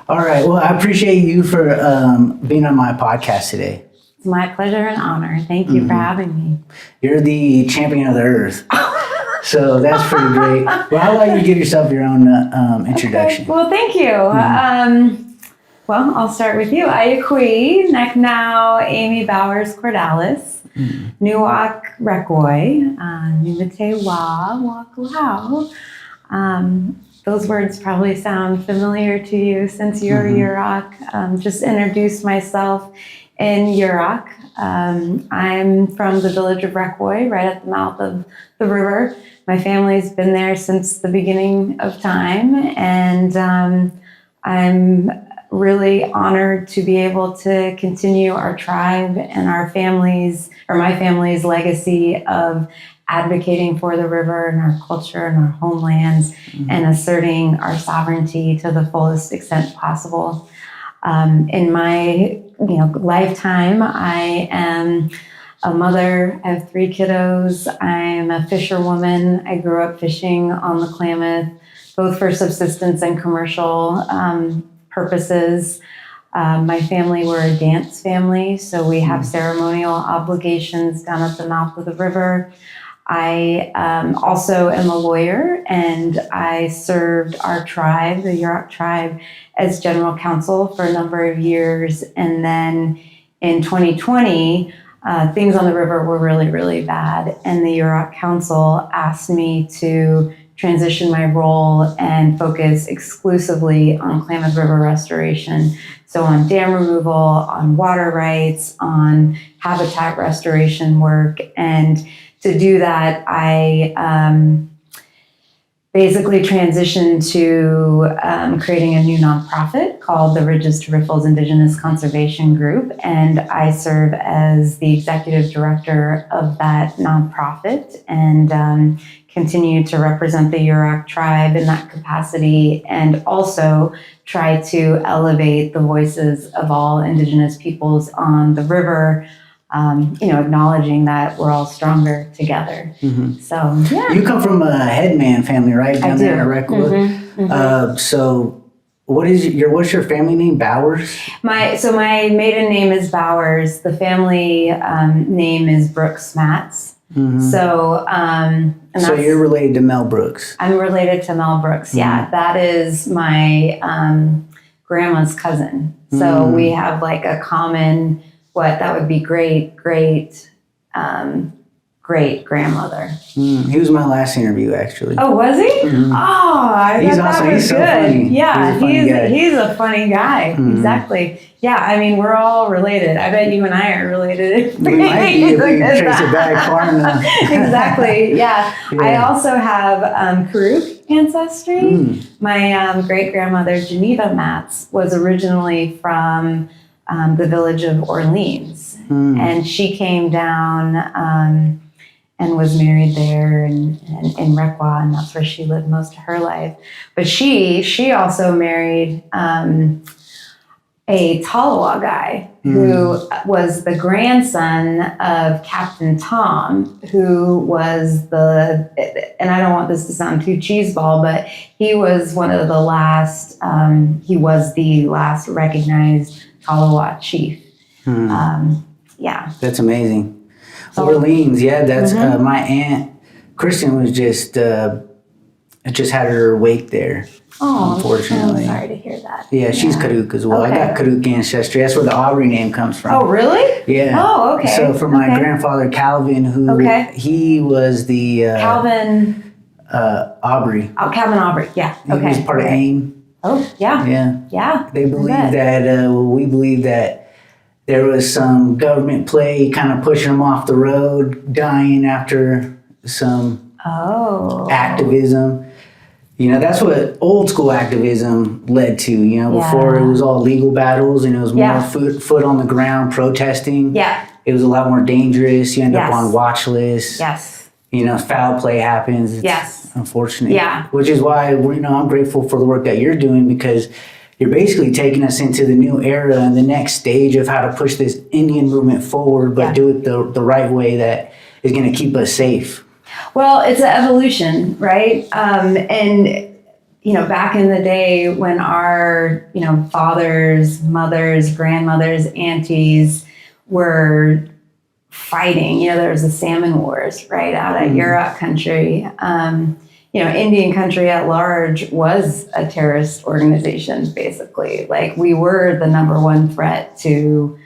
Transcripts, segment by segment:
All right. Well, I appreciate you for being on my podcast today. It's my pleasure and honor. Thank you for having me. You're the champion of the earth. So that's pretty great. Well, how about you give yourself your own introduction? Okay. Well, thank you. Well, I'll start with you. Ayakui, Neknau, Amy Cordalis, Nuak Rekwoi, Numite Wa, Waklau. Those words probably sound familiar to you since you're Yurok. Just introduce myself in Yurok. I'm from the village of Rekwoi, right at the mouth of the river. My family's been there since the beginning of time, and I'm really honored to be able to continue our tribe and our family's, or my family's legacy of advocating for the river and our culture and our homelands and asserting our sovereignty to the fullest extent possible. In my lifetime, I am a mother. I have 3 kiddos. I'm a fisherwoman. I grew up fishing on the Klamath, both for subsistence and commercial purposes. My family, we're a dance family, so we have ceremonial obligations down at the mouth of the river. I also am a lawyer, and I served our tribe, the Yurok tribe, as general counsel for a number of years. And then in 2020, things on the river were really, really bad. And the Yurok Council asked me to transition my role and focus exclusively on Klamath River restoration. So on dam removal, on water rights, on habitat restoration work. And to do that, I basically transitioned to creating a new nonprofit called the Ridges to Riffles Indigenous Conservation Group. And I serve as the executive director of that nonprofit and continue to represent the Yurok tribe in that capacity, and also try to elevate the voices of all Indigenous peoples on the river, acknowledging that we're all stronger together. So, yeah. You come from a headman family, right? Down there in Rekwood. So what's your family name? Bowers? My maiden name is Bowers. The family name is Brooks Mats. So, so you're related to Mel Brooks. I'm related to Mel Brooks. Yeah, that is my grandma's cousin. So we have like a common, that would be great grandmother. He was my last interview, actually. Oh, was he? Oh, I thought that was so good. funny. Yeah, he's a funny guy. Exactly. Yeah, I mean, we're all related. I bet you and I are related. We might be if we trace it back far enough. Exactly, yeah. I also have Karuk ancestry. My great-grandmother, Geneva Matz, was originally from the village of Orleans. And she came down and was married there in Rekwoi, and that's where she lived most of her life. But she also married a Talawa guy who was the grandson of Captain Tom, who was and I don't want this to sound too cheeseball, but he was one of the last, he was the last recognized Talawa chief. Yeah. That's amazing. Orleans, yeah, that's my aunt Kristen was just had her wake there. Oh, unfortunately. I'm sorry to hear that. Yeah, she's Karuk as well. Okay. I got Karuk ancestry. That's where the Aubrey name comes from. Oh, really? Yeah. Oh, okay. So for my grandfather Calvin, who he was the Calvin Aubrey. Oh, Calvin Aubrey. Yeah. He was part of AIM. Oh, yeah. Yeah. Yeah. They believe that. We believe that there was some government play kind of pushing them off the road, dying after some activism. You know, that's what old school activism led to, you know, before it was all legal battles and it was more foot on the ground protesting. Yeah. It was a lot more dangerous. You end up on watch lists. Yes. You know, foul play happens. It's unfortunate. Yeah. Which is why, I'm grateful for the work that you're doing, because you're basically taking us into the new era and the next stage of how to push this Indian movement forward, but do it the right way that is going to keep us safe. Well, it's an evolution, right? And, back in the day when our, fathers, mothers, grandmothers, aunties were fighting, there was the Salmon Wars, right, out at Yurok country. Indian country at large was a terrorist organization, basically. Like, we were the number one threat to,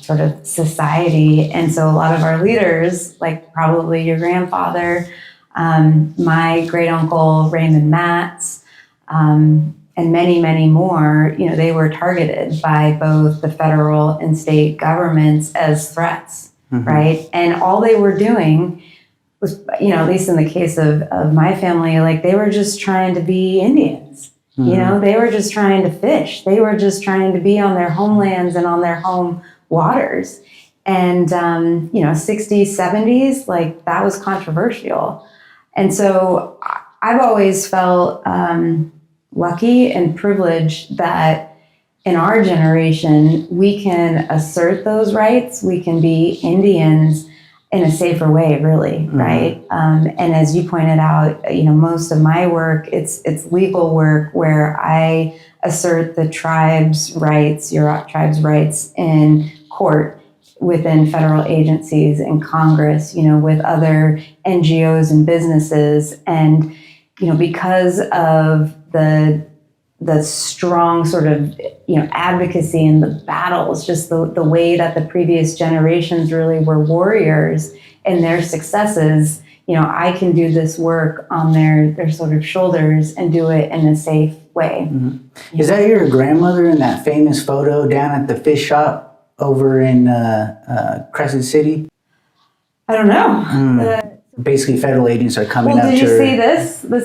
sort of society. And so a lot of our leaders, like probably your grandfather, my great uncle Raymond Matz, and many, many more, they were targeted by both the federal and state governments as threats, right? And all they were doing was, at least in the case of my family, like, they were just trying to be Indians. They were just trying to fish. They were just trying to be on their homelands and on their home waters. And, 60s, 70s, like, that was controversial. And so I've always felt lucky and privileged that in our generation, we can assert those rights. We can be Indians in a safer way, really, right? And as you pointed out, most of my work, it's legal work where I assert the tribe's rights, Yurok tribe's rights in court within federal agencies and Congress, with other NGOs and businesses. And, because of the strong sort of, advocacy and the battles, just the way that the previous generations really were warriors in their successes, I can do this work on their sort of shoulders and do it in a safe way. Is that your grandmother in that famous photo down at the fish shop over in Crescent City? I don't know. Basically, federal agents are coming up to her. Did you see this? The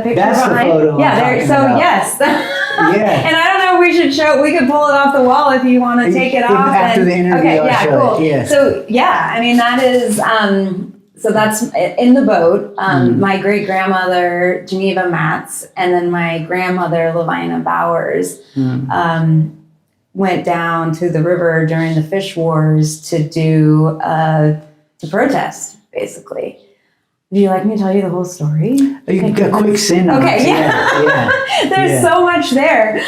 picture That's behind? The photo. Yeah, there. So about. Yes. Yeah. And I don't know if we should show. We could pull it off the wall if you want to take it off. After the interview, okay. I'll Yeah. show Cool. it. Yeah. So that is. So that's in the boat. My great grandmother Geneva Matz, and then my grandmother Lavina Bowers. Went down to the river during the fish wars to protest, basically. Would you like me to tell you the whole story? You got a quick synopsis. Okay, yeah. There's so much there.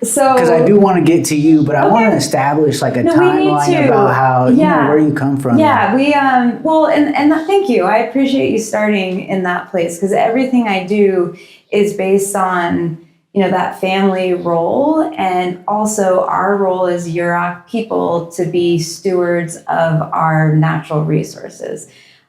Because I do want to get to you, but I want to establish like a timeline about how where you come from. Yeah, we thank you. I appreciate you starting in that place, because everything I do is based on that family role, and also our role as Yurok people to be stewards of our natural resources.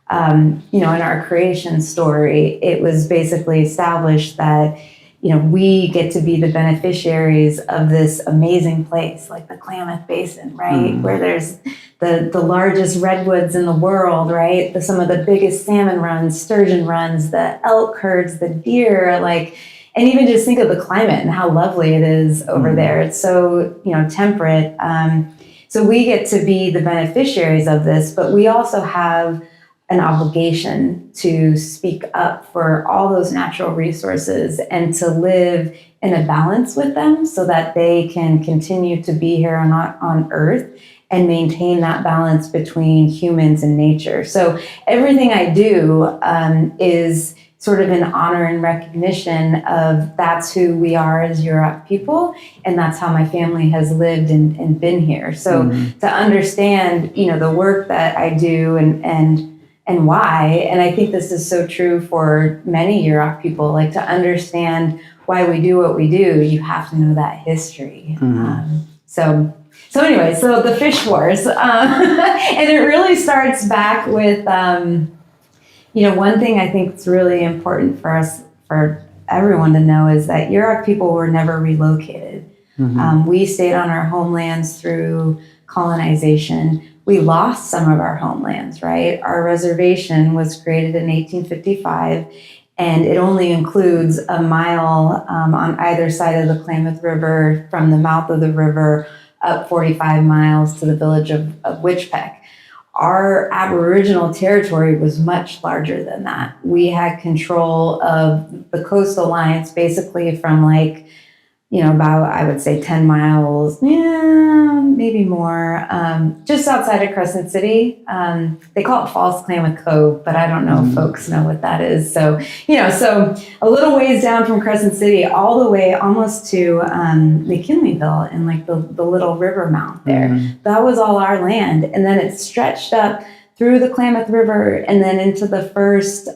In our creation story, it was basically established that, we get to be the beneficiaries of this amazing place, like the Klamath Basin, right? Where there's the largest redwoods in the world, right? Some of the biggest salmon runs, sturgeon runs, the elk herds, the deer, and even just think of the climate and how lovely it is over there. It's so, temperate. So we get to be the beneficiaries of this, but we also have an obligation to speak up for all those natural resources and to live in a balance with them so that they can continue to be here on Earth and maintain that balance between humans and nature. So everything I do is sort of in honor and recognition of that's who we are as Yurok people, and that's how my family has lived and been here. So to understand, the work that I do and why, and I think this is so true for many Yurok people, to understand why we do what we do, you have to know that history. So anyway, so the fish wars, and it really starts back with, one thing I think is really important for everyone to know is that Yurok people were never relocated. We stayed on our homelands through colonization. We lost some of our homelands, right? Our reservation was created in 1855, and it only includes a mile on either side of the Klamath River from the mouth of the river up 45 miles to the village of Witchpeck. Our Aboriginal territory was much larger than that. We had control of the coastal lines basically from about, I would say 10 miles, yeah, maybe more, just outside of Crescent City. They call it False Klamath Cove, but I don't know if folks know what that is. So, so a little ways down from Crescent City, all the way almost to McKinleyville and like the little river mount there. That was all our land. And then it stretched up through the Klamath River and then into the first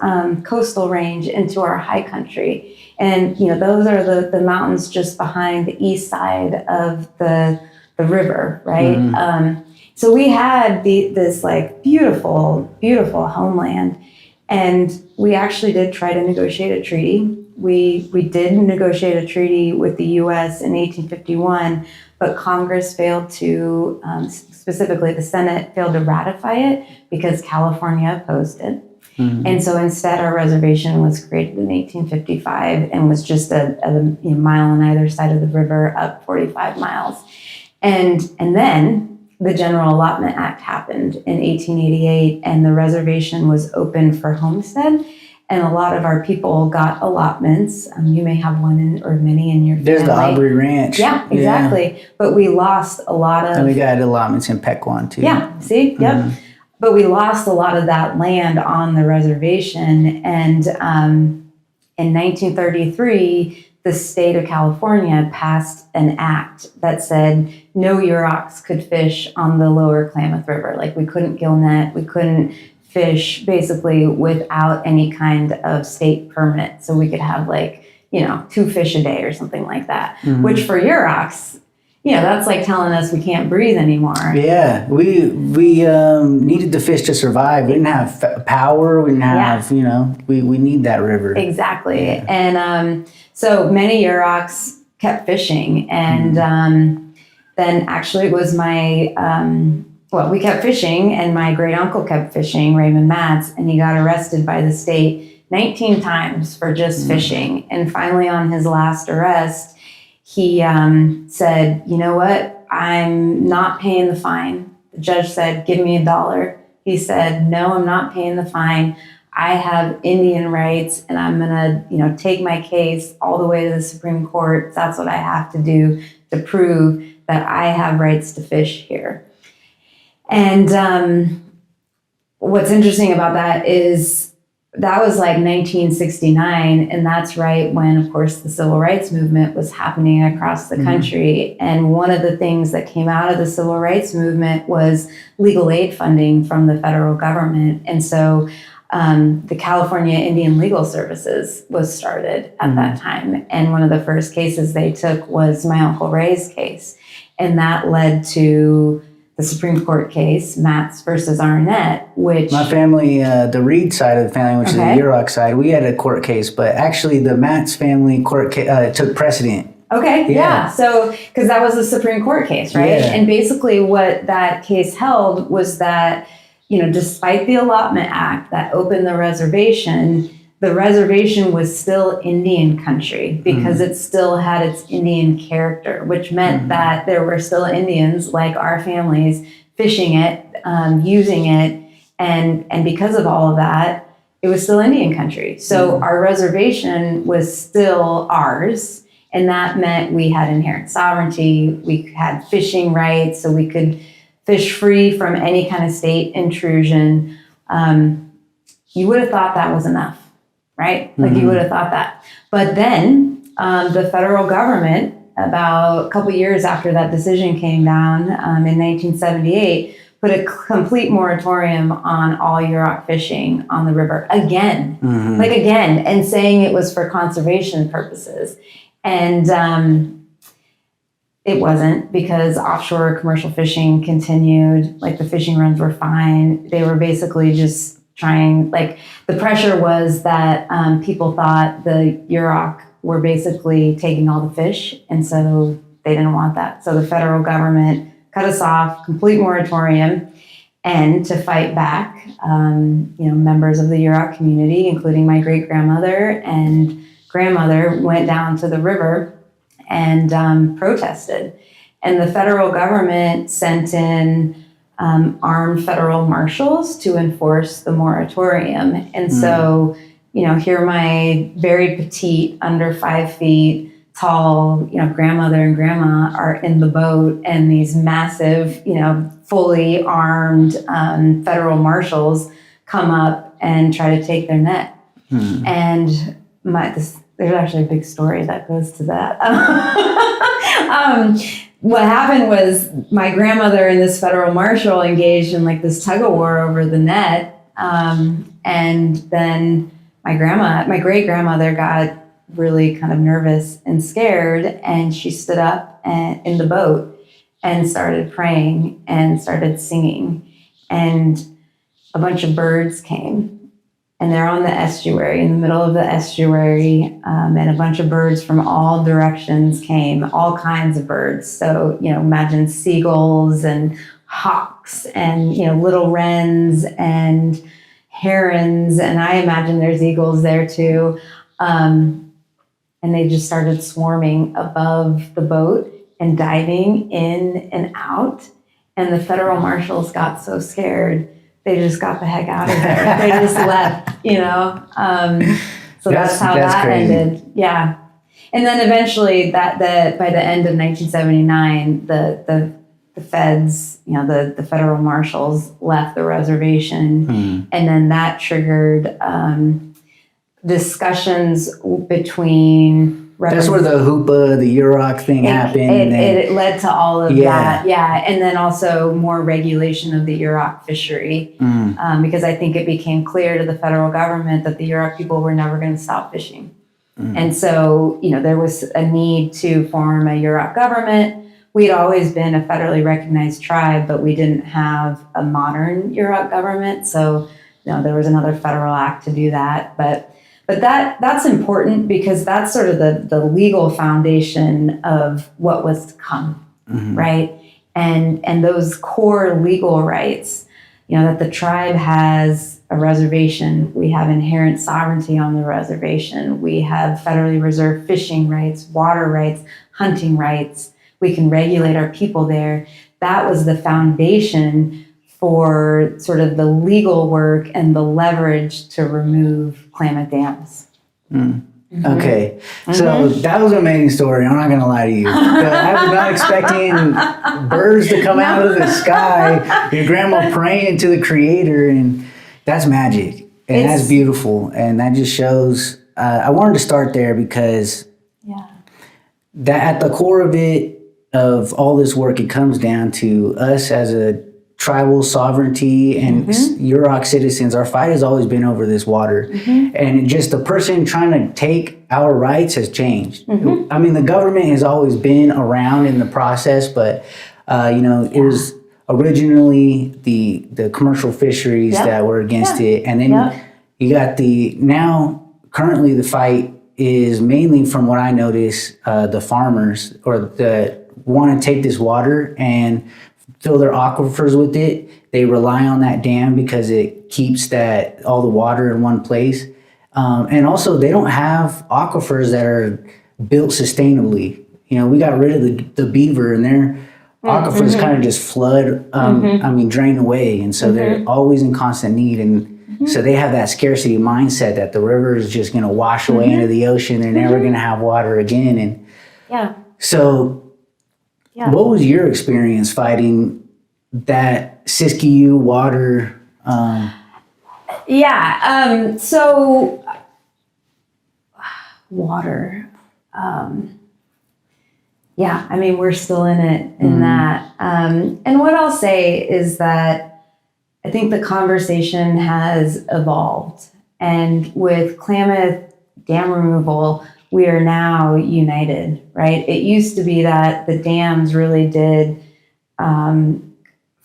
coastal range into our high country. And, those are the mountains just behind the east side of the river, right? So we had this like beautiful, beautiful homeland. And we actually did try to negotiate a treaty. We did negotiate a treaty with the U.S. in 1851, but Congress failed to, specifically the Senate, failed to ratify it because California opposed it. And so instead, our reservation was created in 1855 and was just a mile on either side of the river, up 45 miles. And then the General Allotment Act happened in 1888, and the reservation was open for homestead. And a lot of our people got allotments. You may have one or many in your family. There's the Aubrey Ranch. Yeah, exactly. Yeah. But we lost a lot of... And we got allotments in Pequon, too. Yeah, see? Yep. But we lost a lot of that land on the reservation. And in 1933, the state of California passed an act that said no Yuroks could fish on the lower Klamath River. Like we couldn't gill net, we couldn't fish basically without any kind of state permit. So we could have 2 fish a day or something like that, which for Yuroks, that's like telling us we can't breathe anymore. Yeah, we needed the fish to survive. We didn't have power. We didn't have, we need that river. Exactly. Yeah. And so many Yuroks kept fishing. And then actually it was we kept fishing, and my great uncle kept fishing, Raymond Matz, and he got arrested by the state 19 times for just fishing. And finally on his last arrest, he said, you know what, I'm not paying the fine. The judge said, give me $1. He said, no, I'm not paying the fine. I have Indian rights, and I'm gonna, take my case all the way to the Supreme Court. That's what I have to do to prove that I have rights to fish here. And what's interesting about that is that was like 1969, and that's right when, of course, the civil rights movement was happening across the country. And one of the things that came out of the civil rights movement was legal aid funding from the federal government. And so the California Indian Legal Services was started at that time. And one of the first cases they took was my Uncle Ray's case. And that led to the Supreme Court case, Matz versus Arnett, which... My family, the Reed side of the family, which is the Yurok side, we had a court case, but actually the Matz family court took precedent. Okay, yeah. So, because that was a Supreme Court case, right? Yeah. And basically what that case held was that, despite the Allotment Act that opened the reservation was still Indian country because it still had its Indian character, which meant that there were still Indians like our families fishing it, using it. And because of all of that, it was still Indian country. So our reservation was still ours. And that meant we had inherent sovereignty. We had fishing rights, so we could fish free from any kind of state intrusion. You would have thought that was enough. Right? Like you would have thought that. But then the federal government, about a couple years after that decision came down in 1978, put a complete moratorium on all Yurok fishing on the river again, and saying it was for conservation purposes. And it wasn't, because offshore commercial fishing continued. Like the fishing runs were fine. They were basically just trying, the pressure was that people thought the Yurok were basically taking all the fish, and so they didn't want that. So the federal government cut us off, complete moratorium, and to fight back, members of the Yurok community, including my great-grandmother and grandmother, went down to the river and protested. And the federal government sent in armed federal marshals to enforce the moratorium. And so, here my very petite, under 5 feet, tall, grandmother and grandma are in the boat, and these massive, fully armed federal marshals come up and try to take their net. And there's actually a big story that goes to that. What happened was my grandmother and this federal marshal engaged in like this tug of war over the net. And then my great grandmother got really kind of nervous and scared, and she stood up in the boat and started praying and started singing, and a bunch of birds came. And they're on the estuary, in the middle of the estuary, and a bunch of birds from all directions came, all kinds of birds. So, imagine seagulls and hawks and, little wrens and herons, and I imagine there's eagles there too. And they just started swarming above the boat and diving in and out. And the federal marshals got so scared, they just got the heck out of there. They just left, So that's how that crazy. Ended. Yeah. And then eventually by the end of 1979, the feds, the federal marshals left the reservation. And then that triggered discussions between... That's where the Hoopa, the Yurok thing happened. It led to all of that. Yeah. And then also more regulation of the Yurok fishery, because I think it became clear to the federal government that the Yurok people were never going to stop fishing. And so, there was a need to form a Yurok government. We'd always been a federally recognized tribe, but we didn't have a modern Yurok government. So, there was another federal act to do that. But that's important because that's sort of the legal foundation of what was to come, right? And those core legal rights, that the tribe has a reservation, we have inherent sovereignty on the reservation, we have federally reserved fishing rights, water rights, hunting rights, we can regulate our people there. That was the foundation for sort of the legal work and the leverage to remove Klamath dams. Okay, so that was an amazing story. I'm not going to lie to you. I was not expecting birds to come out of the sky, your grandma praying to the creator, and that's magic. And that's beautiful. And that just shows, I wanted to start there because that at the core of it, of all this work, it comes down to us as a tribal sovereignty and Yurok citizens. Our fight has always been over this water. And just the person trying to take our rights has changed. I mean, the government has always been around in the process, but, it was originally the commercial fisheries that were against it. And then you got currently the fight is mainly, from what I notice, the farmers want to take this water and fill their aquifers with it. They rely on that dam because it keeps all the water in one place. And also they don't have aquifers that are built sustainably. We got rid of the beaver, and their aquifers kind of just flood, drain away. And so they're always in constant need. And so they have that scarcity mindset that the river is just going to wash away into the ocean. They're never going to have water again. And so what was your experience fighting that Siskiyou water? So water. We're still in it in that. And what I'll say is that I think the conversation has evolved. And with Klamath dam removal, we are now united, right? It used to be that the dams really did, from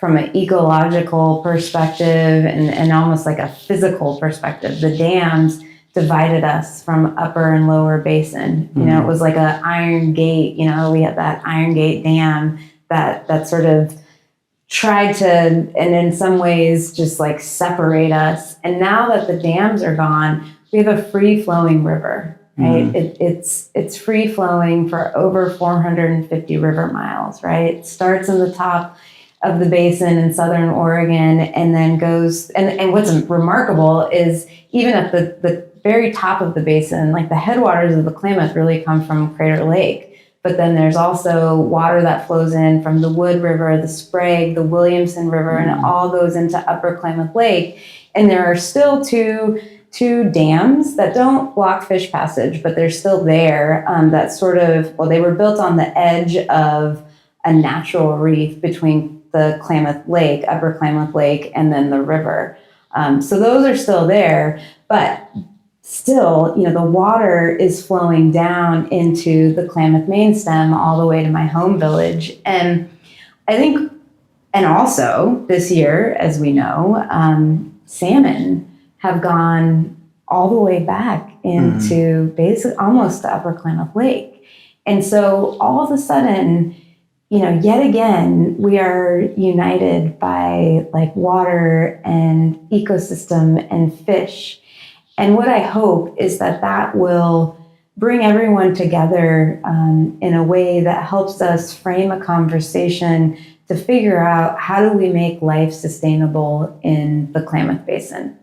an ecological perspective and almost like a physical perspective, the dams divided us from upper and lower basin. It was like an iron gate. We had that Iron Gate Dam that sort of tried to, and in some ways, just like separate us. And now that the dams are gone, we have a free-flowing river. Right, it's free flowing for over 450 river miles. Right, it starts in the top of the basin in southern Oregon, and then goes, and what's remarkable is even at the very top of the basin, like the headwaters of the Klamath really come from Crater Lake. But then there's also water that flows in from the Wood River, the Sprague, the Williamson River, and it all goes into Upper Klamath Lake. And there are still two dams that don't block fish passage, but they're still there. That sort of, well, they were built on the edge of a natural reef between the Klamath Lake, Upper Klamath Lake, and then the river. So those are still there, but still, the water is flowing down into the Klamath main stem all the way to my home village. And I think, and also this year, as we know, salmon have gone all the way back into basically almost to Upper Klamath Lake. And so all of a sudden, yet again, we are united by like water and ecosystem and fish. And what I hope is that will bring everyone together in a way that helps us frame a conversation to figure out how do we make life sustainable in the Klamath Basin.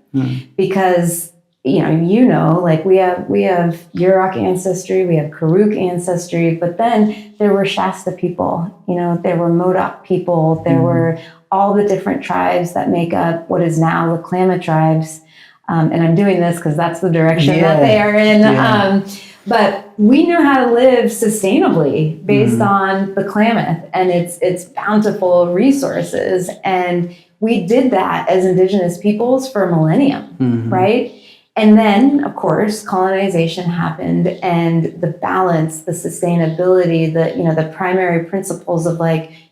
Because, like we have Yurok ancestry, we have Karuk ancestry, but then there were Shasta people, there were Modoc people, there were all the different tribes that make up what is now the Klamath tribes. And I'm doing this because that's the direction that they are in. Yeah. But we know how to live sustainably based on the Klamath and its bountiful resources. And we did that as indigenous peoples for a millennium, right? And then, of course, colonization happened, and the balance, the sustainability, the primary principles of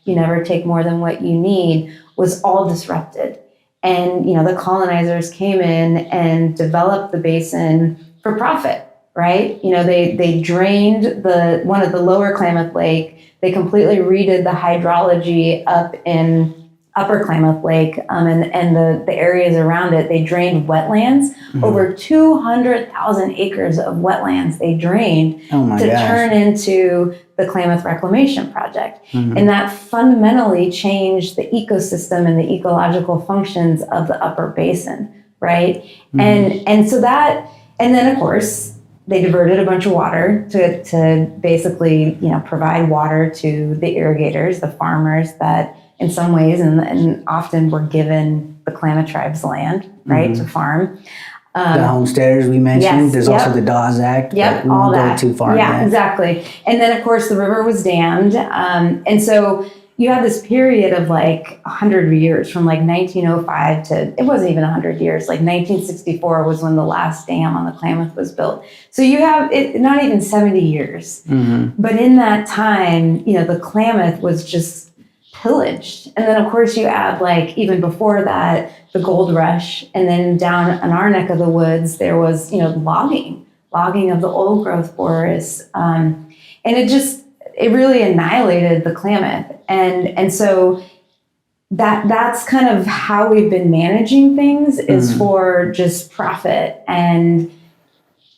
you never take more than what you need was all disrupted. And, the colonizers came in and developed the basin for profit, right? They drained one of the lower Klamath Lake. They completely redid the hydrology up in Upper Klamath Lake and the areas around it. They drained wetlands, over 200,000 acres of wetlands they drained turn into the Klamath Reclamation Project. And that fundamentally changed the ecosystem and the ecological functions of the upper basin, right? And so that, and then of course, they diverted a bunch of water to basically, provide water to the irrigators, the farmers that in some ways and often were given the Klamath tribe's land, right, to farm. The homesteaders we mentioned. Yes, there's also the Dawes Act. Yep, but we won't go too far. Yeah, exactly. And then, of course, the river was dammed. And so you had this period of 100 years from 1905 to, it wasn't even 100 years, 1964 was when the last dam on the Klamath was built. So you have it, not even 70 years. But in that time, the Klamath was just pillaged. And then of course you add even before that, the gold rush. And then down in our neck of the woods, there was, logging of the old growth forests. And it really annihilated the Klamath. And so that's kind of how we've been managing things is for just profit. And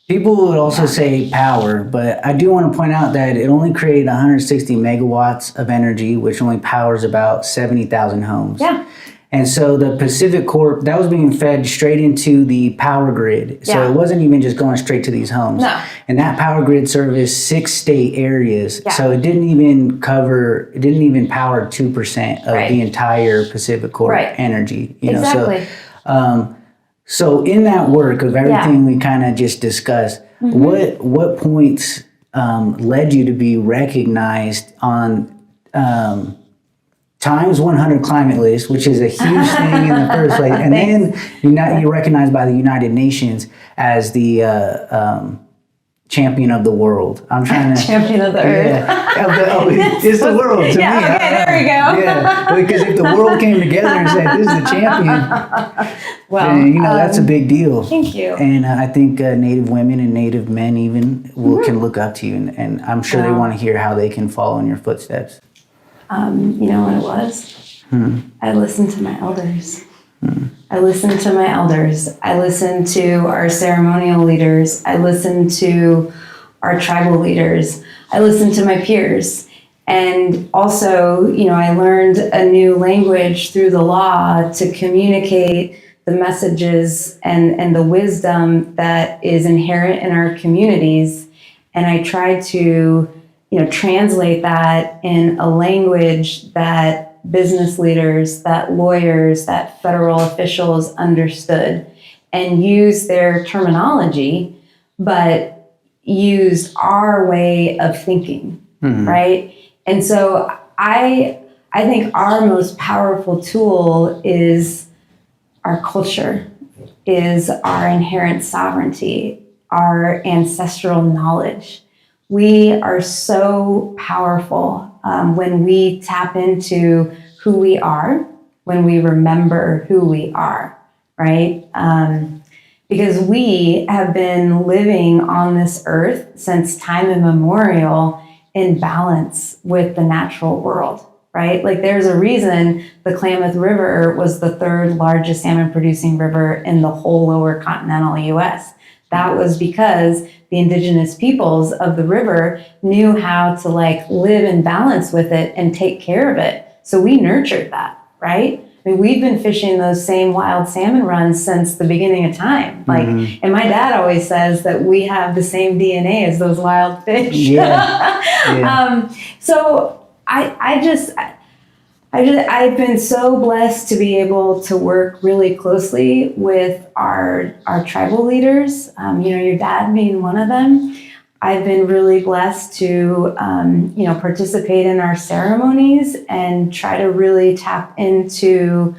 people would also say power, but I do want to point out that it only created 160 megawatts of energy, which only powers about 70,000 homes. Yeah. And so the Pacific Corp, that was being fed straight into the power grid. So it wasn't even just going straight to these homes. No. And that power grid serviced 6 state areas. Yeah. So it didn't even power 2% of the entire Pacific Corp energy. Exactly. So in that work of everything we kind of just discussed, what points led you to be recognized on Times 100 climate list, which is a huge thing in the first place, and then you're recognized by the United Nations as the champion of the world. I'm trying to champion of the earth. It's the world to me. Okay, there we go. Yeah, because if the world came together and said, "This is the champion," well, then, that's a big deal. Thank you. And I think Native women and Native men even can look up to you, and I'm sure they want to hear how they can follow in your footsteps. You know what it was? I listened to my elders. I listened to my elders. I listened to our ceremonial leaders. I listened to our tribal leaders. I listened to my peers. And also, I learned a new language through the law to communicate the messages and the wisdom that is inherent in our communities. And I tried to, translate that in a language that business leaders, that lawyers, that federal officials understood, and use their terminology, but use our way of thinking, right? And so I think our most powerful tool is our culture, is our inherent sovereignty, our ancestral knowledge. We are so powerful when we tap into who we are, when we remember who we are, right? Because we have been living on this earth since time immemorial in balance with the natural world, right? Like there's a reason the Klamath River was the third largest salmon producing river in the whole lower continental US. That was because the indigenous peoples of the river knew how to live in balance with it and take care of it. So we nurtured that, right? I mean, we've been fishing those same wild salmon runs since the beginning of time. And my dad always says that we have the same DNA as those wild fish. Yeah. So I've been so blessed to be able to work really closely with our tribal leaders. Your dad being one of them. I've been really blessed to, participate in our ceremonies and try to really tap into,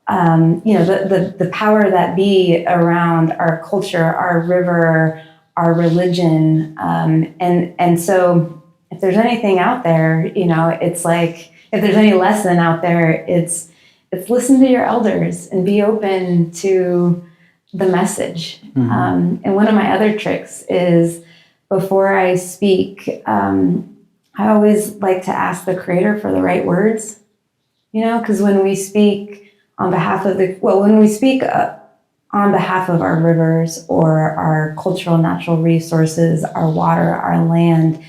the power that be around our culture, our river, our religion. And so if there's anything out there, it's like, if there's any lesson out there, it's listen to your elders and be open to the message. And one of my other tricks is, before I speak, I always like to ask the Creator for the right words, because when we speak on behalf of on behalf of our rivers or our cultural natural resources, our water, our land,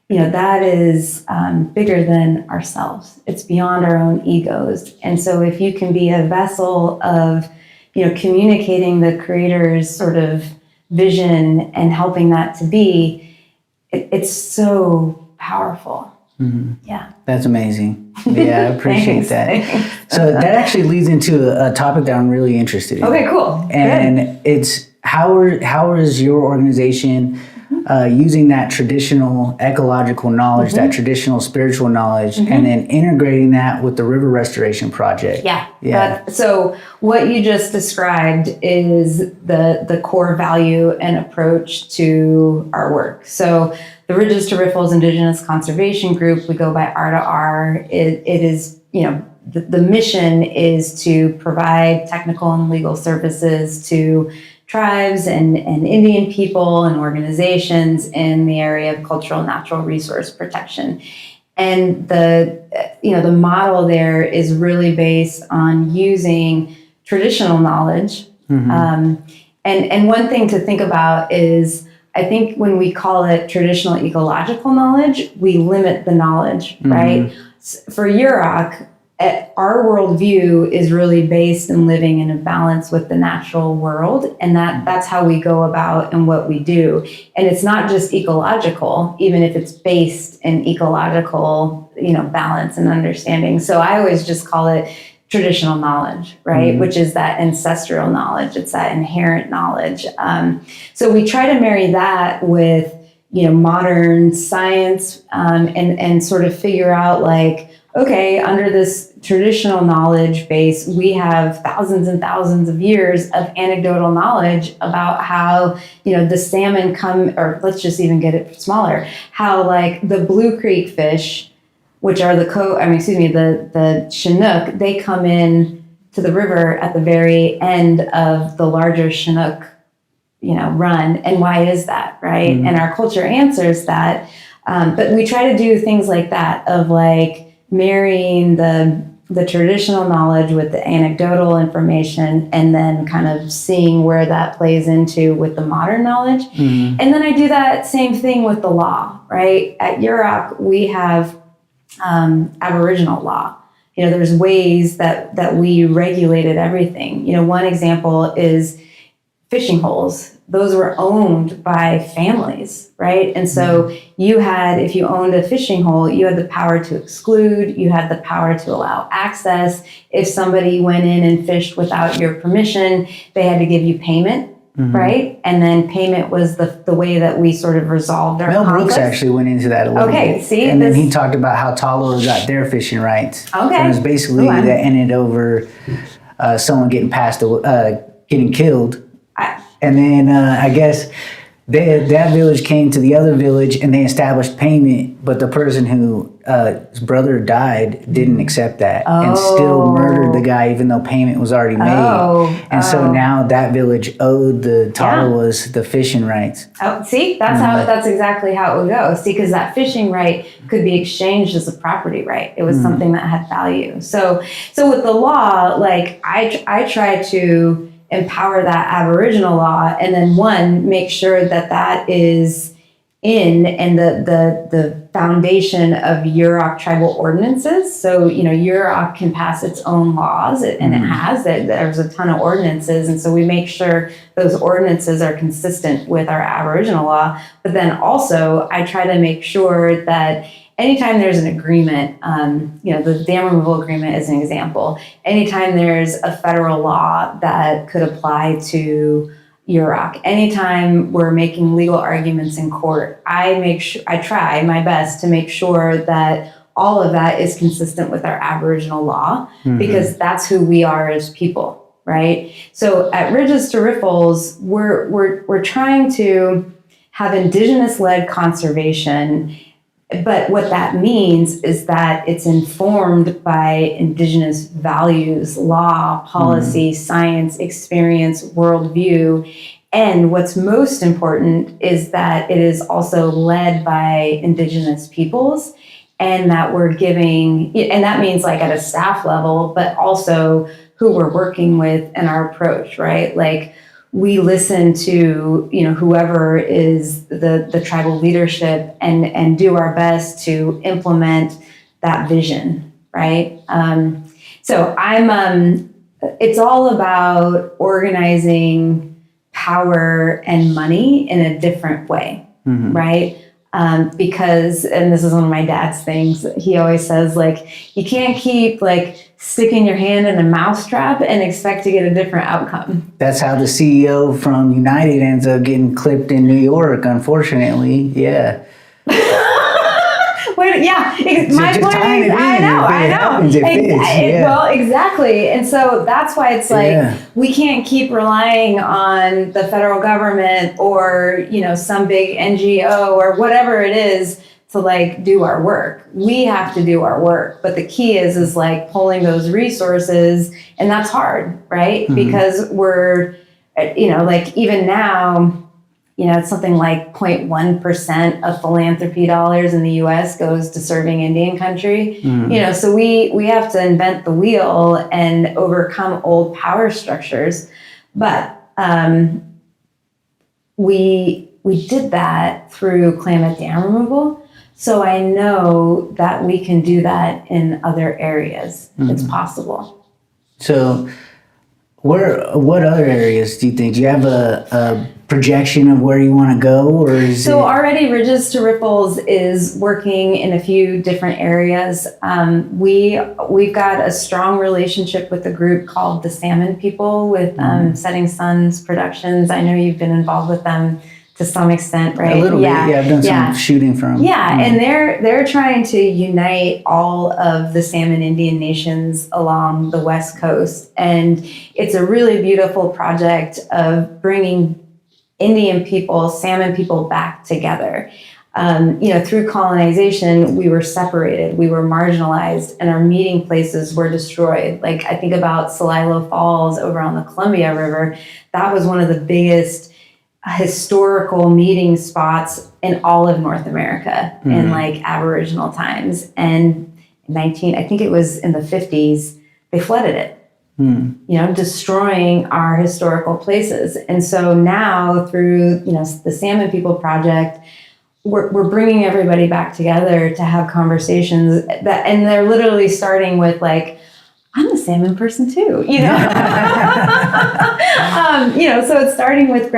that is bigger than ourselves. It's beyond our own egos. And so if you can be a vessel of, communicating the Creator's sort of vision and helping that to be, it's so powerful. Yeah. That's amazing. Yeah, I appreciate that. Thanks. So that actually leads into a topic that I'm really interested in. Okay, cool. And it's how is your organization using that traditional ecological knowledge, that traditional spiritual knowledge, and then integrating that with the River Restoration Project? Yeah. So what you just described is the core value and approach to our work. So the Ridges to Riffles Indigenous Conservation Group, we go by R2R. It is, the mission is to provide technical and legal services to tribes and Indian people and organizations in the area of cultural natural resource protection. And the model there is really based on using traditional knowledge. And one thing to think about is, I think when we call it traditional ecological knowledge, we limit the knowledge, right? For Yurok, our worldview is really based in living in a balance with the natural world, and that's how we go about and what we do. And it's not just ecological, even if it's based in ecological, balance and understanding. So I always just call it traditional knowledge, right? Which is that ancestral knowledge. It's that inherent knowledge. So we try to marry that with, modern science, and sort of figure out okay, under this traditional knowledge base, we have thousands and thousands of years of anecdotal knowledge about how, the salmon or let's just even get it smaller, how the Blue Creek fish, which are the Chinook, they come in to the river at the very end of the larger Chinook, run. And why is that, right? And our culture answers that. But we try to do things like that of marrying the traditional knowledge with the anecdotal information, and then kind of seeing where that plays into with the modern knowledge. And then I do that same thing with the law, right? At Yurok, we have Aboriginal law. There's ways that we regulated everything. One example is fishing holes. Those were owned by families, right? And so if you owned a fishing hole, you had the power to exclude, you had the power to allow access. If somebody went in and fished without your permission, they had to give you payment. Right? And then payment was the way that we sort of resolved our Mel conflicts. Brooks actually went into that a little bit. See? And then he talked about how Tallow got their fishing rights. Okay. And it was basically that ended over someone getting killed. And then I guess that village came to the other village and they established payment, but the person whose brother died didn't accept that and still murdered the guy even though payment was already made. So now that village owed the Tallowas the fishing rights. See, that's exactly how it would go. See, because that fishing right could be exchanged as a property right. It was something that had value. So with the law, like I try to empower that Aboriginal law, and then make sure that is in and the foundation of Yurok tribal ordinances. So Yurok can pass its own laws, and it has that. There's a ton of ordinances, and so we make sure those ordinances are consistent with our Aboriginal law. But then also, I try to make sure that anytime there's an agreement, the dam removal agreement is an example. Anytime there's a federal law that could apply to Yurok, anytime we're making legal arguments in court, I try my best to make sure that all of that is consistent with our Aboriginal law, because that's who we are as people, right? So at Ridges to Riffles, we're trying to have Indigenous-led conservation. But what that means is that it's informed by Indigenous values, law, policy, science, experience, worldview. And what's most important is that it is also led by Indigenous peoples, and that we're giving, and that means like at a staff level, but also who we're working with in our approach, right? Like, we listen to whoever is the tribal leadership and do our best to implement that vision, right? So it's all about organizing power and money in a different way, right? Because, and this is one of my dad's things, he always says, like, you can't keep sticking your hand in a mousetrap and expect to get a different outcome. That's how the CEO from United ends up getting clipped in New York, unfortunately. Yeah. My point is, I know. Well, exactly. And so that's why it's we can't keep relying on the federal government or, some big NGO or whatever it is to do our work. We have to do our work. But the key is pulling those resources, and that's hard, right? Because we're, even now, it's something like 0.1% of philanthropy dollars in the U.S. goes to serving Indian country. So we have to invent the wheel and overcome old power structures. But we did that through Klamath Dam removal. So I know that we can do that in other areas. It's possible. So what other areas do you think? Do you have a projection of where you want to go, or is so already Ridges to Riffles is working in a few different areas. We've got a strong relationship with a group called the Salmon People with Setting Suns Productions. I know you've been involved with them to some extent, right? A little bit, yeah. I've done some shooting from them. Yeah, and they're trying to unite all of the Salmon Indian nations along the West Coast. And it's a really beautiful project of bringing Indian people, Salmon people back together. Through colonization, we were separated, we were marginalized, and our meeting places were destroyed. Like, I think about Celilo Falls over on the Columbia River. That was one of the biggest historical meeting spots in all of North America in Aboriginal times. And I think it was in the 50s, they flooded it. Destroying our historical places. And so now through, the Salmon People Project, we're bringing everybody back together to have conversations and they're literally starting with like, I'm a salmon person too, you know. So it's starting with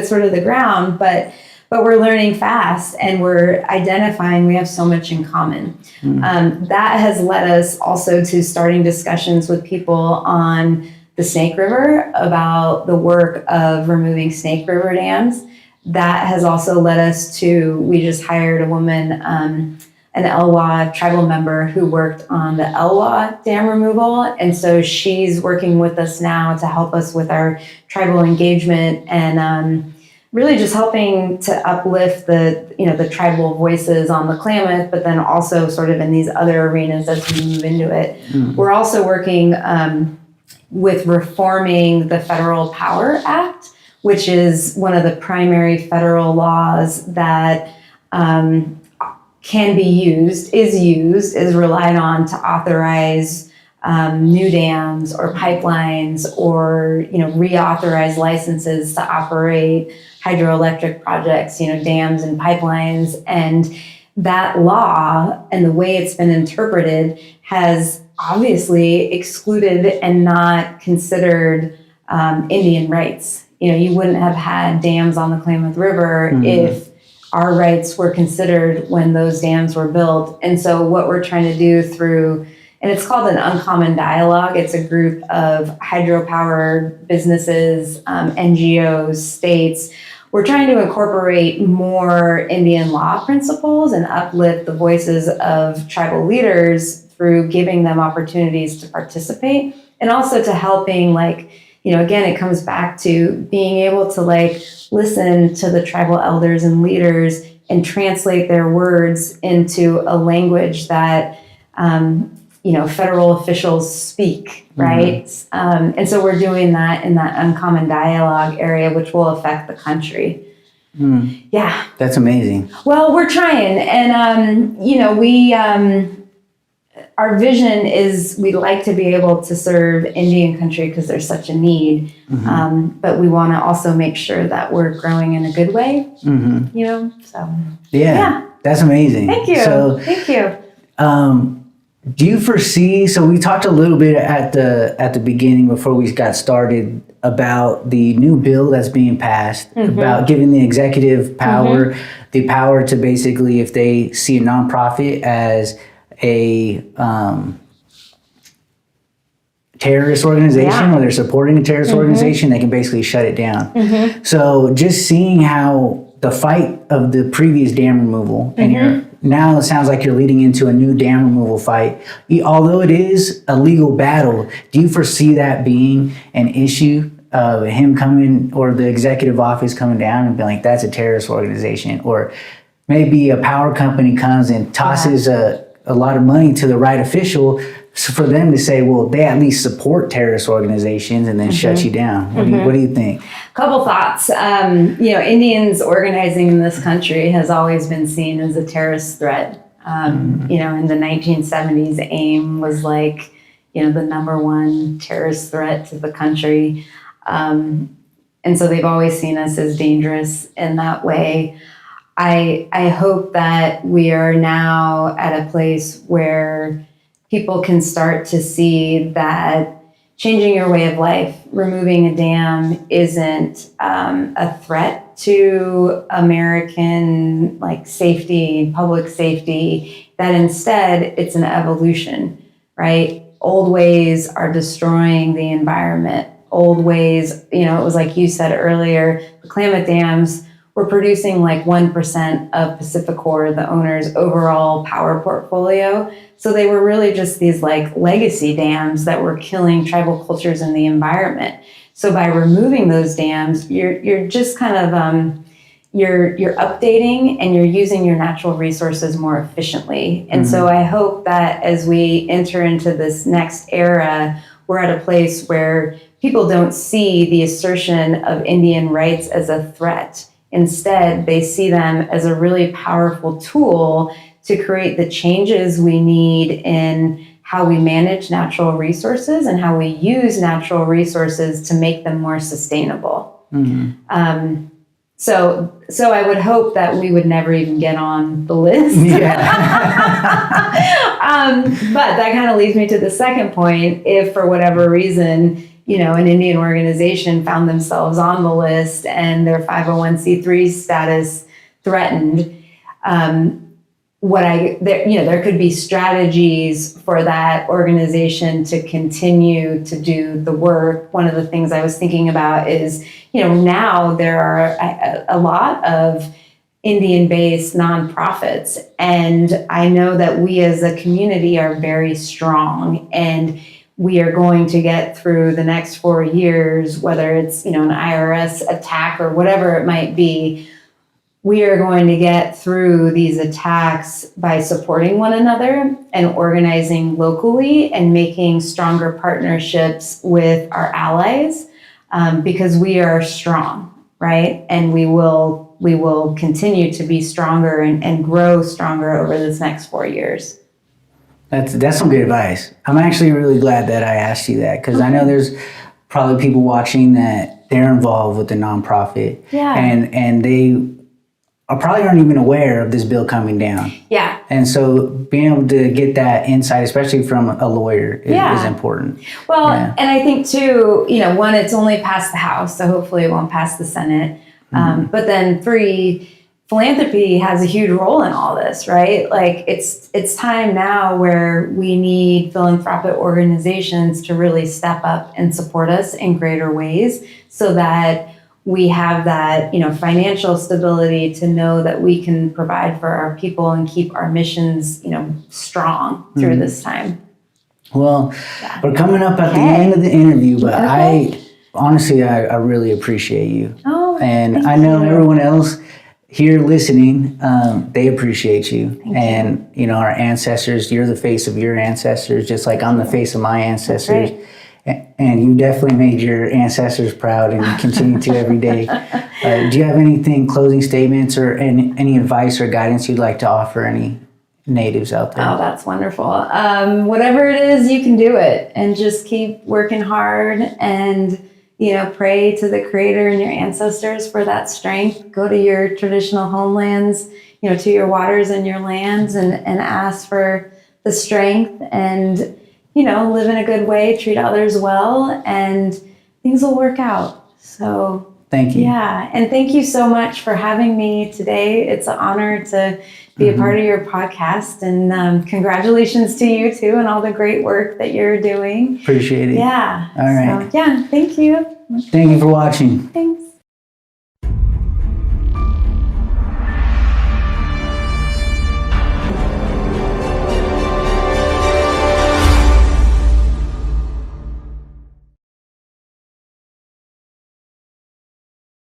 sort of the ground, but we're learning fast and we're identifying we have so much in common. That has led us also to starting discussions with people on the Snake River about the work of removing Snake River dams. That has also led us to, we just hired a woman, an Elwha tribal member who worked on the Elwha dam removal. And so she's working with us now to help us with our tribal engagement and really just helping to uplift the tribal voices on the Klamath, but then also sort of in these other arenas as we move into it. We're also working with reforming the Federal Power Act, which is one of the primary federal laws that can be used, is relied on to authorize new dams or pipelines or, reauthorize licenses to operate hydroelectric projects, dams and pipelines. And that law and the way it's been interpreted has obviously excluded and not considered Indian rights. You wouldn't have had dams on the Klamath River if our rights were considered when those dams were built. And so what we're trying to do and it's called an Uncommon Dialogue. It's a group of hydropower businesses, NGOs, states. We're trying to incorporate more Indian law principles and uplift the voices of tribal leaders through giving them opportunities to participate and also to helping again, it comes back to being able to listen to the tribal elders and leaders and translate their words into a language that, federal officials speak, right? And so we're doing that in that Uncommon Dialogue area, which will affect the country. Yeah. That's amazing. Well, we're trying. And, our vision is we'd like to be able to serve Indian country because there's such a need. But we want to also make sure that we're growing in a good way, so. Yeah. That's amazing. Thank you. So, Thank you. Do you foresee, so we talked a little bit at the beginning before we got started about the new bill that's being passed about giving the executive power, the power to basically, if they see a nonprofit as a terrorist organization or they're supporting a terrorist organization, they can basically shut it down. So just seeing how the fight of the previous dam removal and now it sounds like you're leading into a new dam removal fight. Although it is a legal battle, do you foresee that being an issue of him coming or the executive office coming down and being like, that's a terrorist organization? Or maybe a power company comes and tosses a lot of money to the right official for them to say, well, they at least support terrorist organizations and then shut you down. What do you think? Couple thoughts. Indians organizing in this country has always been seen as a terrorist threat. In the 1970s, AIM was the number one terrorist threat to the country. And so they've always seen us as dangerous in that way. I hope that we are now at a place where people can start to see that changing your way of life, removing a dam isn't a threat to American safety, public safety, that instead it's an evolution, right? Old ways are destroying the environment. Old ways, it was like you said earlier, the Klamath dams were producing 1% of Pacificor, the owner's overall power portfolio. So they were really just these legacy dams that were killing tribal cultures and the environment. So by removing those dams, you're just kind of you're updating and you're using your natural resources more efficiently. And so I hope that as we enter into this next era, we're at a place where people don't see the assertion of Indian rights as a threat. Instead, they see them as a really powerful tool to create the changes we need in how we manage natural resources and how we use natural resources to make them more sustainable. So I would hope that we would never even get on the list. Yeah. But that kind of leads me to the second point. If for whatever reason, an Indian organization found themselves on the list and their 501c3 status threatened, there could be strategies for that organization to continue to do the work. One of the things I was thinking about is, now there are a lot of Indian-based nonprofits, and I know that we as a community are very strong, and we are going to get through the next 4 years, whether it's, an IRS attack or whatever it might be. We are going to get through these attacks by supporting one another and organizing locally and making stronger partnerships with our allies, because we are strong, right? And we will continue to be stronger and grow stronger over this next 4 years. That's some good advice. I'm actually really glad that I asked you that, because I know there's probably people watching that they're involved with the nonprofit, and they probably aren't even aware of this bill coming down. Yeah. And so being able to get that insight, especially from a lawyer, is important. Well, and I think too, one, it's only passed the House, so hopefully it won't pass the Senate. But then 3, philanthropy has a huge role in all this, right? Like it's time now where we need philanthropic organizations to really step up and support us in greater ways, so that we have that, financial stability to know that we can provide for our people and keep our missions, strong through this time. Well, we're coming up at the end of the interview, but I really appreciate you. Oh, and I know everyone else here listening, they appreciate you. Thank you. Our ancestors, you're the face of your ancestors, just like I'm the face of my ancestors. And you definitely made your ancestors proud, and you continue to every day. Do you have closing statements or any advice or guidance you'd like to offer any natives out there? Oh, that's wonderful. Whatever it is, you can do it, and just keep working hard, and pray to the Creator and your ancestors for that strength. Go to your traditional homelands, to your waters and your lands, and ask for the strength, and live in a good way, treat others well, and things will work out. So thank you. Yeah. And thank you so much for having me today. It's an honor to be a part of your podcast, and congratulations to you too, and all the great work that you're doing. Appreciate it. Yeah. All right. So, thank you. Thank you for watching. Thanks.